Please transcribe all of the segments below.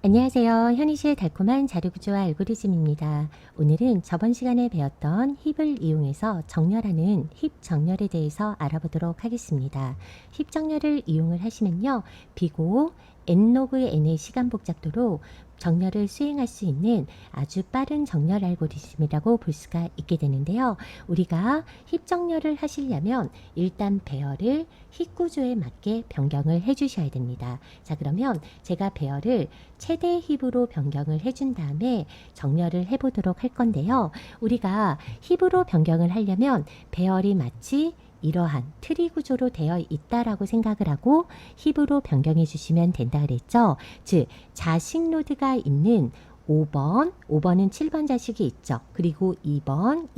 안녕하세요. 현희씨의 달콤한 자료구조와 알고리즘입니다. 오늘은 저번 시간에 배웠던 힙을 이용해서 정렬하는 힙 정렬에 대해서 알아보도록 하겠습니다. 힙 정렬을 이용을 하시면요. 비고 n로그 n의 시간 복잡도로 정렬을 수행할 수 있는 아주 빠른 정렬 알고리즘이라고 볼 수가 있게 되는데요. 우리가 힙 정렬을 하시려면 일단 배열을 힙 구조에 맞게 변경을 해 주셔야 됩니다. 자, 그러면 제가 배열을 최대 힙으로 변경을 해준 다음에 정렬을 해보도록 할 건데요. 우리가 힙으로 변경을 하려면 배열이 마치 이러한 트리 구조로 되어 있다라고 생각을 하고 힙으로 변경해 주시면 된다 그랬죠. 즉 자식 노드가 있는 5번은 7번 자식이 있죠. 그리고 2번은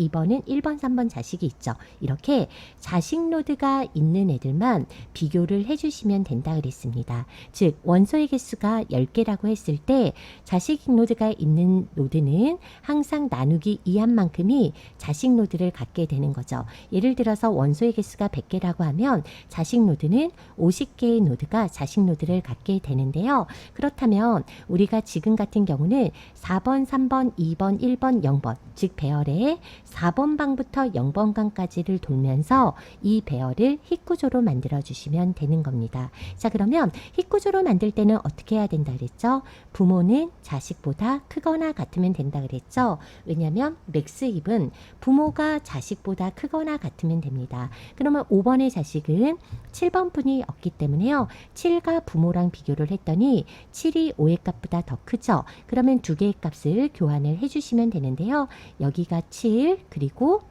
1번, 3번 자식이 있죠. 이렇게 자식 노드가 있는 애들만 비교를 해주시면 된다 그랬습니다. 즉 원소의 개수가 10개라고 했을 때 자식 노드가 있는 노드는 항상 나누기 2한 만큼이 자식 노드를 갖게 되는 거죠. 예를 들어서 원소의 개수가 100개라고 하면 자식 노드는 50개의 노드가 자식 노드를 갖게 되는데요. 그렇다면 우리가 지금 같은 경우는 4번, 3번, 2번, 1번, 0번 즉 배열의 4번 방부터 0번 방까지를 돌면서 이 배열을 힙 구조로 만들어 주시면 되는 겁니다. 자, 그러면 힙 구조로 만들 때는 어떻게 해야 된다 그랬죠? 부모는 자식보다 크거나 같으면 된다 그랬죠? 왜냐하면 맥스 힙은 부모가 자식보다 크거나 같으면 됩니다. 그러면 5번의 자식은 7번 분이 없기 때문에요. 7과 부모랑 비교를 했더니 7이 5의 값보다 더 크죠. 그러면 두 개의 값을 교환을 해주시면 되는데요. 여기가 7 그리고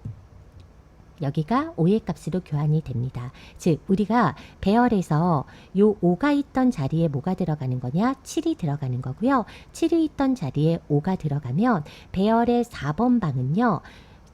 여기가 5의 값으로 교환이 됩니다. 즉 우리가 배열에서 요 5가 있던 자리에 뭐가 들어가는 거냐? 7이 들어가는 거고요. 7이 있던 자리에 5가 들어가면 배열의 4번 방은요.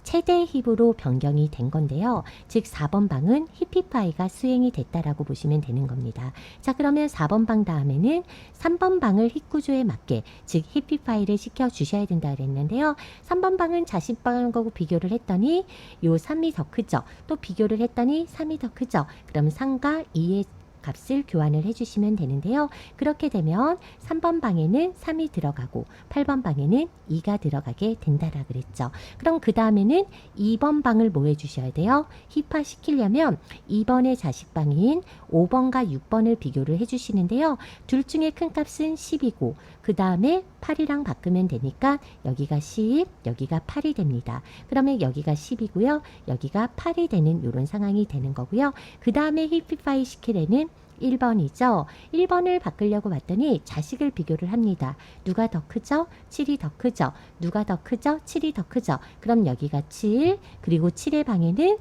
최대 힙으로 변경이 된 건데요. 즉 4번 방은 힙히파이가 수행이 됐다라고 보시면 되는 겁니다. 자, 그러면 4번 방 다음에는 3번 방을 힙 구조에 맞게 즉 힙히파이를 시켜 주셔야 된다 그랬는데요. 3번 방은 자식 방하고 비교를 했더니 요 3이 더 크죠. 또 비교를 했더니 3이 더 크죠. 그럼 3과 2의 값을 교환을 해주시면 되는데요. 그렇게 되면 3번 방에는 3이 들어가고 8번 방에는 2가 들어가게 된다라 그랬죠. 그럼 그 다음에는 2번 방을 뭐 해주셔야 돼요? 힙화 시키려면 2번의 자식방인 5번과 6번을 비교를 해주시는데요. 둘 중에 큰 값은 10이고 그 다음에 8이랑 바꾸면 되니까 여기가 10, 여기가 8이 됩니다. 그러면 여기가 10이고요. 여기가 8이 되는 이런 상황이 되는 거고요. 그 다음에 힙피파이 시킬에는 1번이죠. 1번을 바꾸려고 봤더니 자식을 비교를 합니다. 누가 더 크죠? 7이 더 크죠. 누가 더 크죠? 7이 더 크죠. 그럼 여기가 7 그리고 7의 방에는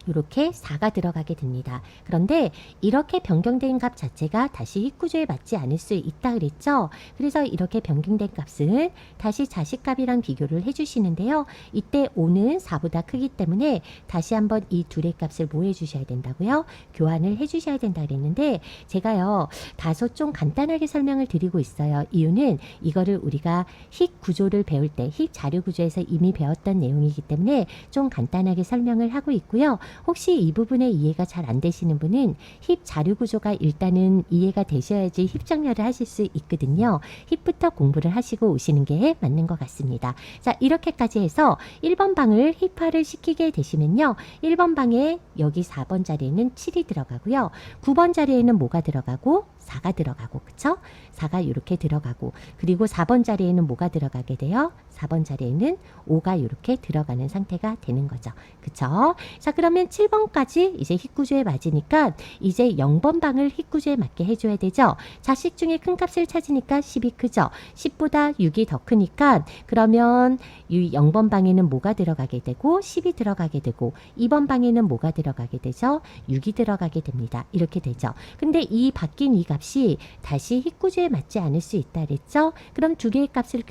이렇게 4가 들어가게 됩니다. 그런데 이렇게 변경된 값 자체가 다시 힙 구조에 맞지 않을 수 있다 그랬죠. 그래서 이렇게 변경된 값은 다시 자식값이랑 비교를 해주시는데요. 이때 5는 4보다 크기 때문에 다시 한번 이 둘의 값을 뭐 해주셔야 된다고요? 교환을 해주셔야 된다 그랬는데 제가요 다소 좀 간단하게 설명을 드리고 있어요. 이유는 이거를 우리가 힙 구조를 배울 때 힙 자료 구조에서 이미 배웠던 내용이기 때문에 좀 간단하게 설명을 하고 있고요. 혹시 이 부분에 이해가 잘 안 되시는 분은 힙 자료 구조가 일단은 이해가 되셔야지 힙 정렬을 하실 수 있거든요. 힙부터 공부를 하시고 오시는 게 맞는 것 같습니다. 자, 이렇게까지 해서 1번 방을 힙화를 시키게 되시면요. 1번 방에 여기 4번 자리에는 7이 들어가고요. 9번 자리에는 뭐가 들어가고 4가 들어가고 그쵸? 4가 이렇게 들어가고 그리고 4번 자리에는 뭐가 들어가게 돼요? 4번 자리에는 5가 이렇게 들어가는 상태가 되는 거죠. 그쵸? 자, 그러면 7번까지 이제 힙 구조에 맞으니까 이제 0번 방을 힙 구조에 맞게 해줘야 되죠. 자식 중에 큰 값을 찾으니까 10이 크죠. 10보다 6이 더 크니까 그러면 이 0번 방에는 뭐가 들어가게 되고 10이 들어가게 되고 2번 방에는 뭐가 들어가게 되죠? 6이 들어가게 됩니다. 이렇게 되죠. 근데 이 바뀐 이 값이 다시 힙 구조에 맞지 않을 수 있다 그랬죠? 그럼 두 개의 값을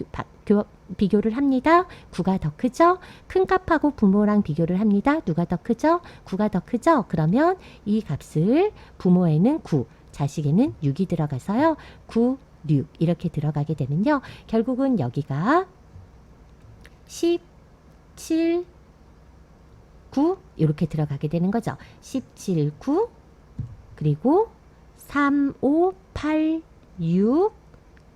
비교를 합니다. 9가 더 크죠? 큰 값하고 부모랑 비교를 합니다. 누가 더 크죠? 9가 더 크죠? 그러면 이 값을 부모에는 9, 자식에는 6이 들어가서요. 9, 6 이렇게 들어가게 되면요. 결국은 여기가 10, 7, 9 이렇게 들어가게 되는 거죠. 17, 9 그리고 3, 5, 8, 6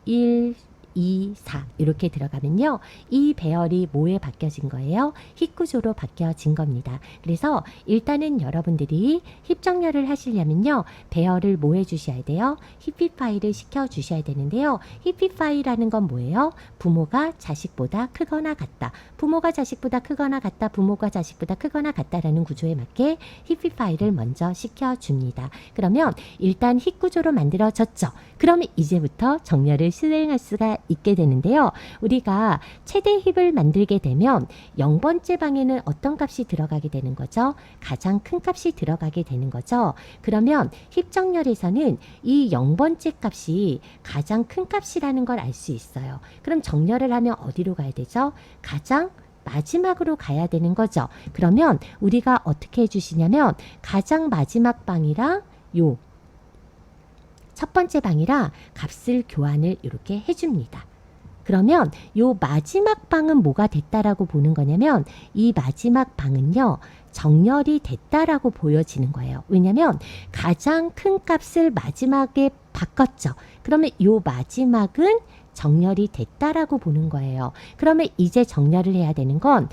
1, 2, 4 이렇게 들어가면요. 이 배열이 뭐에 바뀌어진 거예요? 힙 구조로 바뀌어진 겁니다. 그래서 일단은 여러분들이 힙 정렬을 하시려면요. 배열을 뭐 해주셔야 돼요? 힙피파이를 시켜주셔야 되는데요. 힙피파이라는 건 뭐예요? 부모가 자식보다 크거나 같다. 부모가 자식보다 크거나 같다. 부모가 자식보다 크거나 같다라는 구조에 맞게 힙피파이를 먼저 시켜줍니다. 그러면 일단 힙 구조로 만들어졌죠. 그러면 이제부터 정렬을 수행할 수가 있게 되는데요. 우리가 최대 힙을 만들게 되면 0번째 방에는 어떤 값이 들어가게 되는 거죠? 가장 큰 값이 들어가게 되는 거죠. 그러면 힙 정렬에서는 이 0번째 값이 가장 큰 값이라는 걸 알 수 있어요. 그럼 정렬을 하면 어디로 가야 되죠? 가장 마지막으로 가야 되는 거죠. 그러면 우리가 어떻게 해주시냐면 가장 마지막 방이랑 요 첫 번째 방이랑 값을 교환을 이렇게 해줍니다. 그러면 요 마지막 방은 뭐가 됐다라고 보는 거냐면 이 마지막 방은요. 정렬이 됐다라고 보여지는 거예요. 왜냐면 가장 큰 값을 마지막에 바꿨죠. 그러면 요 마지막은 정렬이 됐다라고 보는 거예요. 그러면 이제 정렬을 해야 되는 건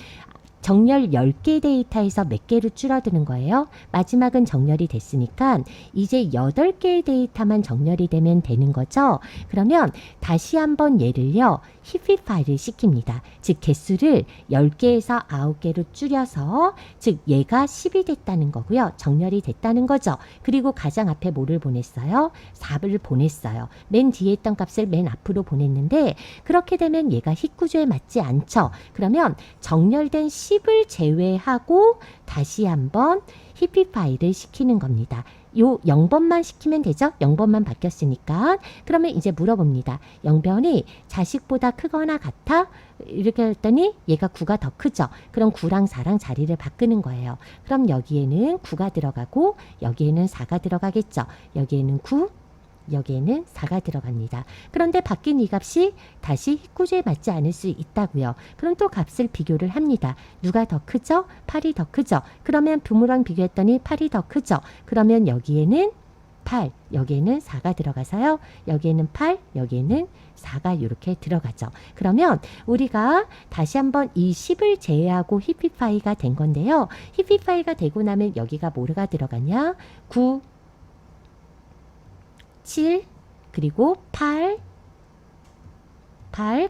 정렬 10개 데이터에서 몇 개로 줄어드는 거예요? 마지막은 정렬이 됐으니까 이제 8개의 데이터만 정렬이 되면 되는 거죠. 그러면 다시 한번 얘를요. 힙피파이를 시킵니다. 즉 개수를 10개에서 9개로 줄여서 즉 얘가 10이 됐다는 거고요. 정렬이 됐다는 거죠. 그리고 가장 앞에 뭐를 보냈어요? 4를 보냈어요. 맨 뒤에 있던 값을 맨 앞으로 보냈는데 그렇게 되면 얘가 힙 구조에 맞지 않죠. 그러면 정렬된 10을 제외하고 다시 한번 힙피파이를 시키는 겁니다. 요 0번만 시키면 되죠? 0번만 바뀌었으니까. 그러면 이제 물어봅니다. 0번이 자식보다 크거나 같아? 이렇게 했더니 얘가 9가 더 크죠? 그럼 9랑 4랑 자리를 바꾸는 거예요. 그럼 여기에는 9가 들어가고 여기에는 4가 들어가겠죠? 여기에는 9, 여기에는 4가 들어갑니다. 그런데 바뀐 이 값이 다시 힙 구조에 맞지 않을 수 있다고요. 그럼 또 값을 비교를 합니다. 누가 더 크죠? 8이 더 크죠? 그러면 부모랑 비교했더니 8이 더 크죠? 그러면 여기에는 8, 여기에는 4가 들어가서요. 여기에는 8, 여기에는 4가 이렇게 들어가죠. 그러면 우리가 다시 한번 이 10을 제외하고 힙피파이가 된 건데요. 힙피파이가 되고 나면 여기가 뭐가 들어가냐? 9, 7 그리고 8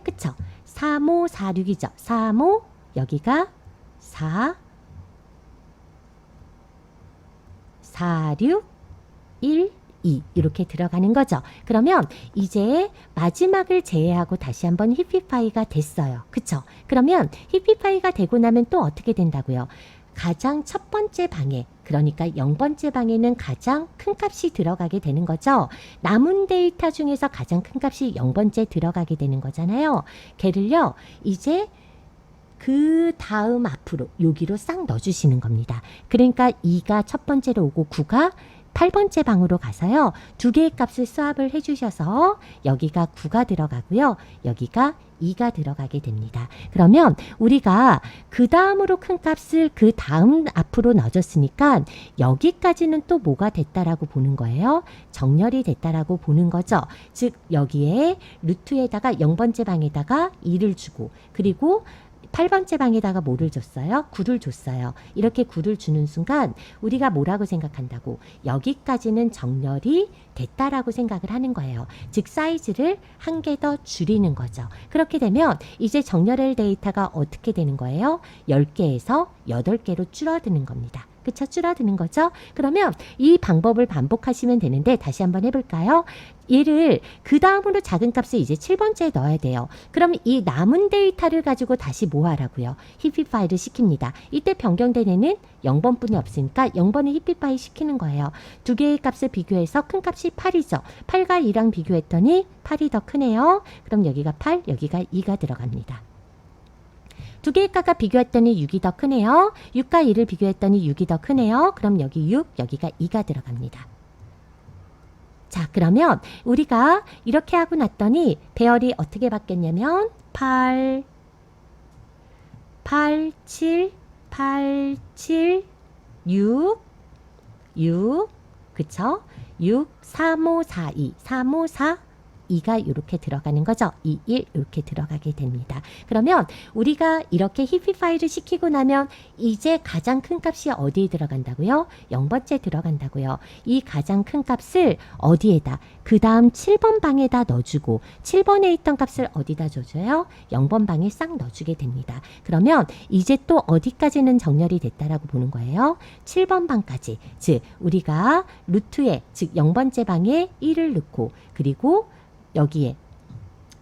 그쵸? 3, 5, 4, 6이죠. 3, 5 여기가 4 4, 6 1, 2 이렇게 들어가는 거죠. 그러면 이제 마지막을 제외하고 다시 한번 힙피파이가 됐어요. 그쵸? 그러면 힙피파이가 되고 나면 또 어떻게 된다고요? 가장 첫 번째 방에 그러니까 0번째 방에는 가장 큰 값이 들어가게 되는 거죠. 남은 데이터 중에서 가장 큰 값이 0번째 들어가게 되는 거잖아요. 걔를요. 이제 그 다음 앞으로 여기로 싹 넣어주시는 겁니다. 그러니까 2가 첫 번째로 오고 9가 8번째 방으로 가서요. 두 개의 값을 수합을 해주셔서 여기가 9가 들어가고요. 여기가 2가 들어가게 됩니다. 그러면 우리가 그 다음으로 큰 값을 그 다음 앞으로 넣어줬으니까 여기까지는 또 뭐가 됐다라고 보는 거예요? 정렬이 됐다라고 보는 거죠. 즉 여기에 루트에다가 0번째 방에다가 2를 주고 그리고 8번째 방에다가 뭐를 줬어요? 9를 줬어요. 이렇게 9를 주는 순간 우리가 뭐라고 생각한다고? 여기까지는 정렬이 됐다라고 생각을 하는 거예요. 즉 사이즈를 한 개 더 줄이는 거죠. 그렇게 되면 이제 정렬할 데이터가 어떻게 되는 거예요? 10개에서 8개로 줄어드는 겁니다. 그쵸? 줄어드는 거죠? 그러면 이 방법을 반복하시면 되는데 다시 한번 해볼까요? 얘를 그 다음으로 작은 값을 이제 7번째에 넣어야 돼요. 그럼 이 남은 데이터를 가지고 다시 뭐 하라고요? 힙피파이를 시킵니다. 이때 변경된 애는 0번뿐이 없으니까 0번을 힙피파이 시키는 거예요. 두 개의 값을 비교해서 큰 값이 8이죠. 8과 2랑 비교했더니 8이 더 크네요. 그럼 여기가 8, 여기가 2가 들어갑니다. 두 개의 값과 비교했더니 6이 더 크네요. 6과 2를 비교했더니 6이 더 크네요. 그럼 여기 6, 여기가 2가 들어갑니다. 자, 그러면 우리가 이렇게 하고 났더니 배열이 어떻게 바뀌었냐면 8, 8, 7, 8, 7, 6, 6, 그쵸? 6, 3, 5, 4, 2, 3, 5, 4, 2가 이렇게 들어가는 거죠. 2, 1 이렇게 들어가게 됩니다. 그러면 우리가 이렇게 히피파이를 시키고 나면 이제 가장 큰 값이 어디에 들어간다고요? 0번째 들어간다고요. 이 가장 큰 값을 어디에다? 그 다음 7번 방에다 넣어주고 7번에 있던 값을 어디다 줘줘요? 0번 방에 싹 넣어주게 됩니다. 그러면 이제 또 어디까지는 정렬이 됐다라고 보는 거예요? 7번 방까지. 즉 우리가 루트에 즉 0번째 방에 1을 넣고 그리고 여기에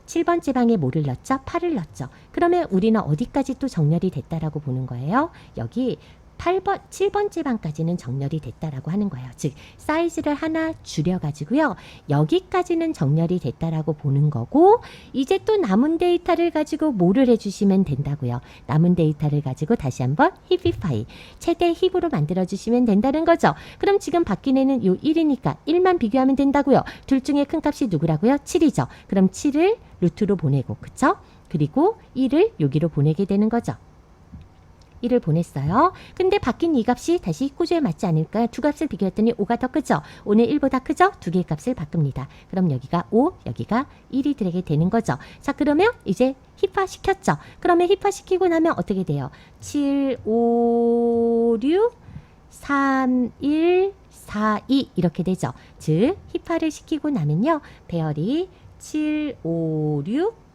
7번째 방에 뭐를 넣었죠? 8을 넣었죠. 그러면 우리는 어디까지 또 정렬이 됐다라고 보는 거예요? 여기 7번째 방까지는 정렬이 됐다라고 하는 거예요. 즉 사이즈를 하나 줄여가지고요. 여기까지는 정렬이 됐다라고 보는 거고 이제 또 남은 데이터를 가지고 뭐를 해주시면 된다고요. 남은 데이터를 가지고 다시 한번 히피파이 최대 힙으로 만들어주시면 된다는 거죠. 그럼 지금 바뀐 애는 요 1이니까 1만 비교하면 된다고요. 둘 중에 큰 값이 누구라고요? 7이죠. 그럼 7을 루트로 보내고 그쵸? 그리고 1을 여기로 보내게 되는 거죠. 1을 보냈어요. 근데 바뀐 이 값이 다시 구조에 맞지 않을까? 두 값을 비교했더니 5가 더 크죠? 5는 1보다 크죠? 두 개의 값을 바꿉니다. 그럼 여기가 5, 여기가 1이 되게 되는 거죠. 자, 그러면 이제 힙화 시켰죠? 그러면 힙화 시키고 나면 어떻게 돼요? 7, 5, 6, 3, 1, 4, 2 이렇게 되죠. 즉, 힙화를 시키고 나면요. 배열이 7, 5, 6,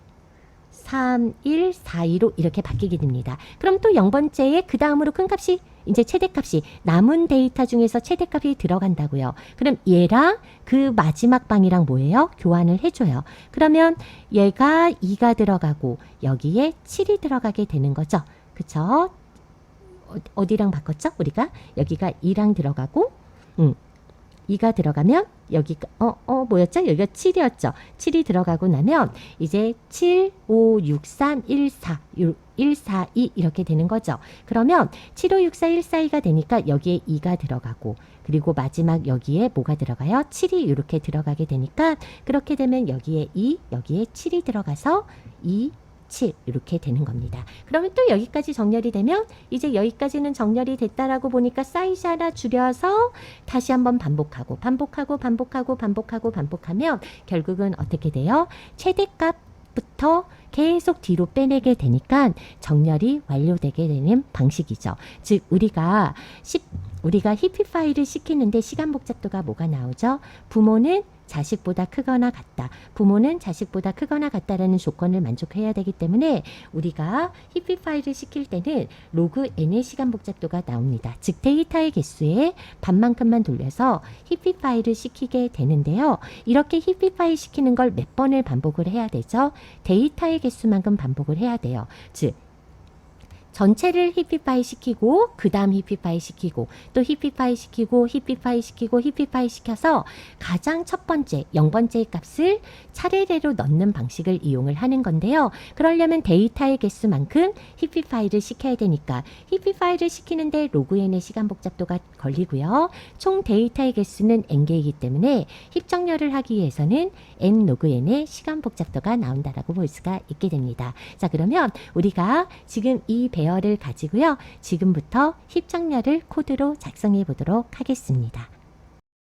3, 1, 4, 2로 이렇게 바뀌게 됩니다. 그럼 또 0번째에 그 다음으로 큰 값이 이제 최대값이 남은 데이터 중에서 최대값이 들어간다고요. 그럼 얘랑 그 마지막 방이랑 뭐예요? 교환을 해줘요. 그러면 얘가 2가 들어가고 여기에 7이 들어가게 되는 거죠. 그쵸? 어디랑 바꿨죠? 우리가 여기가 2랑 들어가고 2가 들어가면 여기가 뭐였죠? 여기가 7이었죠. 7이 들어가고 나면 이제 7, 5, 6, 3, 1, 4, 1, 4, 2 이렇게 되는 거죠. 그러면 7, 5, 6, 4, 1, 4, 2가 되니까 여기에 2가 들어가고 그리고 마지막 여기에 뭐가 들어가요? 7이 이렇게 들어가게 되니까 그렇게 되면 여기에 2, 여기에 7이 들어가서 2, 7 이렇게 되는 겁니다. 그러면 또 여기까지 정렬이 되면 이제 여기까지는 정렬이 됐다라고 보니까 사이즈 하나 줄여서 다시 한번 반복하고 반복하면 결국은 어떻게 돼요? 최대값부터 계속 뒤로 빼내게 되니까 정렬이 완료되게 되는 방식이죠. 즉 우리가 히피파이를 시키는데 시간 복잡도가 뭐가 나오죠? 부모는 자식보다 크거나 같다. 부모는 자식보다 크거나 같다라는 조건을 만족해야 되기 때문에 우리가 히피파이를 시킬 때는 로그 n의 시간 복잡도가 나옵니다. 즉 데이터의 개수의 반만큼만 돌려서 히피파이를 시키게 되는데요. 이렇게 히피파이 시키는 걸 몇 번을 반복을 해야 되죠? 데이터의 개수만큼 반복을 해야 돼요. 즉 전체를 히피파이 시키고 그 다음 히피파이 시키고 또 히피파이 시키고 히피파이 시켜서 가장 첫 번째 0번째 값을 차례대로 넣는 방식을 이용을 하는 건데요. 그러려면 데이터의 개수만큼 히피파이를 시켜야 되니까 히피파이를 시키는데 로그 n의 시간 복잡도가 걸리고요. 총 데이터의 개수는 n개이기 때문에 힙 정렬을 하기 위해서는 n 로그 n의 시간 복잡도가 나온다라고 볼 수가 있게 됩니다. 자, 그러면 우리가 지금 이 배열을 가지고요. 지금부터 힙 정렬을 코드로 작성해 보도록 하겠습니다.